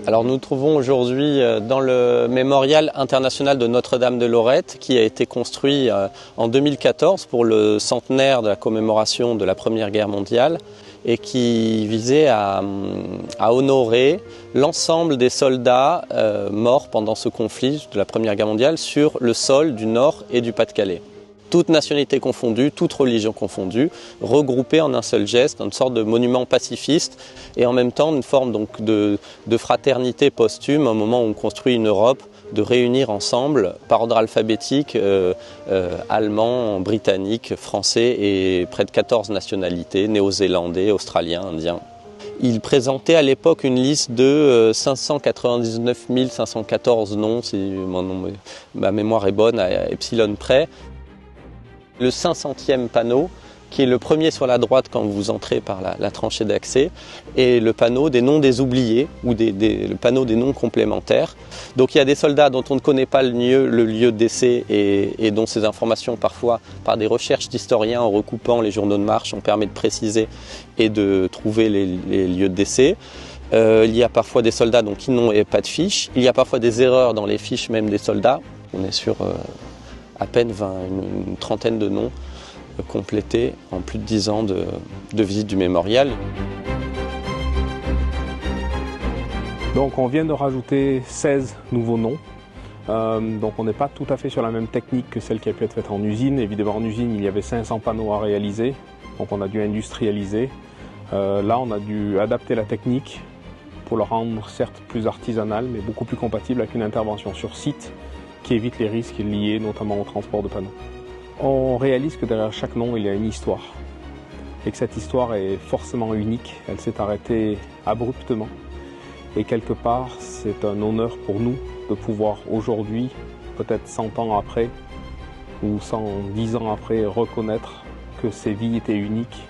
Alors nous nous trouvons aujourd'hui dans le mémorial international de Notre-Dame de Lorette qui a été construit en 2014 pour le centenaire de la commémoration de la Première Guerre mondiale et qui visait à honorer l'ensemble des soldats morts pendant ce conflit de la Première Guerre mondiale sur le sol du Nord et du Pas-de-Calais. Toutes nationalités confondues, toutes religions confondues, regroupées en un seul geste, une sorte de monument pacifiste et en même temps une forme donc de fraternité posthume au moment où on construit une Europe, de réunir ensemble par ordre alphabétique allemands, britanniques, français et près de 14 nationalités, néo-zélandais, australiens, indiens. Il présentait à l'époque une liste de 599 514 noms, si ma mémoire est bonne, à epsilon près. Le 500e panneau, qui est le premier sur la droite quand vous entrez par la tranchée d'accès, et le panneau des noms des oubliés, ou le panneau des noms complémentaires. Donc il y a des soldats dont on ne connaît pas le lieu de décès et dont ces informations, parfois, par des recherches d'historiens en recoupant les journaux de marche, on permet de préciser et de trouver les lieux de décès. Il y a parfois des soldats dont qui n'ont pas de fiches. Il y a parfois des erreurs dans les fiches même des soldats. On est sur à peine une trentaine de noms complétés en plus de 10 ans de visite du mémorial. Donc on vient de rajouter 16 nouveaux noms. Donc on n'est pas tout à fait sur la même technique que celle qui a pu être faite en usine. Évidemment en usine il y avait 500 panneaux à réaliser, donc on a dû industrialiser. Là on a dû adapter la technique pour le rendre certes plus artisanal mais beaucoup plus compatible avec une intervention sur site qui évite les risques liés notamment au transport de panneaux. On réalise que derrière chaque nom, il y a une histoire. Et que cette histoire est forcément unique. Elle s'est arrêtée abruptement. Et quelque part, c'est un honneur pour nous de pouvoir aujourd'hui, peut-être 100 ans après, ou 110 ans après, reconnaître que ces vies étaient uniques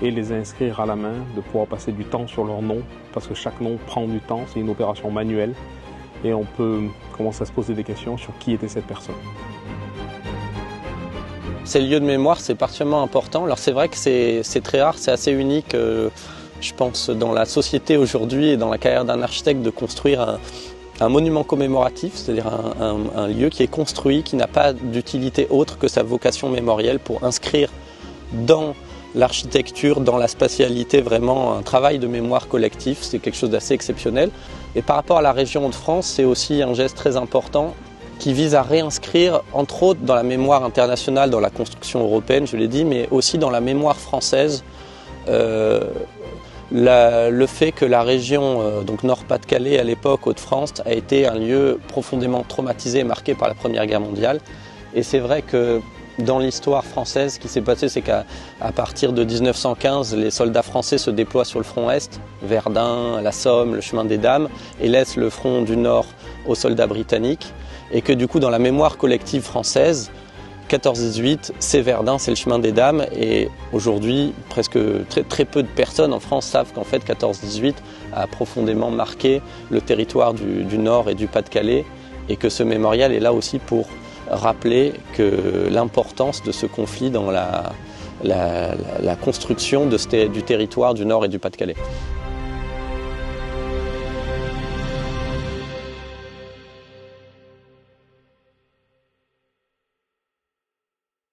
et les inscrire à la main, de pouvoir passer du temps sur leur nom, parce que chaque nom prend du temps, c'est une opération manuelle. Et on peut commencer à se poser des questions sur qui était cette personne. Ces lieux de mémoire, c'est particulièrement important. Alors c'est vrai que c'est très rare, c'est assez unique, je pense, dans la société aujourd'hui et dans la carrière d'un architecte de construire un monument commémoratif, c'est-à-dire un lieu qui est construit, qui n'a pas d'utilité autre que sa vocation mémorielle pour inscrire dans l'architecture, dans la spatialité, vraiment un travail de mémoire collectif, c'est quelque chose d'assez exceptionnel. Et par rapport à la région Hauts-de-France, c'est aussi un geste très important qui vise à réinscrire, entre autres dans la mémoire internationale, dans la construction européenne, je l'ai dit, mais aussi dans la mémoire française, le fait que la région, donc Nord-Pas-de-Calais à l'époque, Hauts-de-France, a été un lieu profondément traumatisé et marqué par la Première Guerre mondiale. Et c'est vrai que dans l'histoire française, ce qui s'est passé, c'est qu'à partir de 1915, les soldats français se déploient sur le front Est, Verdun, la Somme, le chemin des Dames, et laissent le front du Nord aux soldats britanniques. Et que du coup, dans la mémoire collective française, 14-18, c'est Verdun, c'est le chemin des Dames. Et aujourd'hui, presque très peu de personnes en France savent qu'en fait, 14-18 a profondément marqué le territoire du Nord et du Pas-de-Calais. Et que ce mémorial est là aussi pour rappeler que l'importance de ce conflit dans la construction du territoire du Nord et du Pas-de-Calais.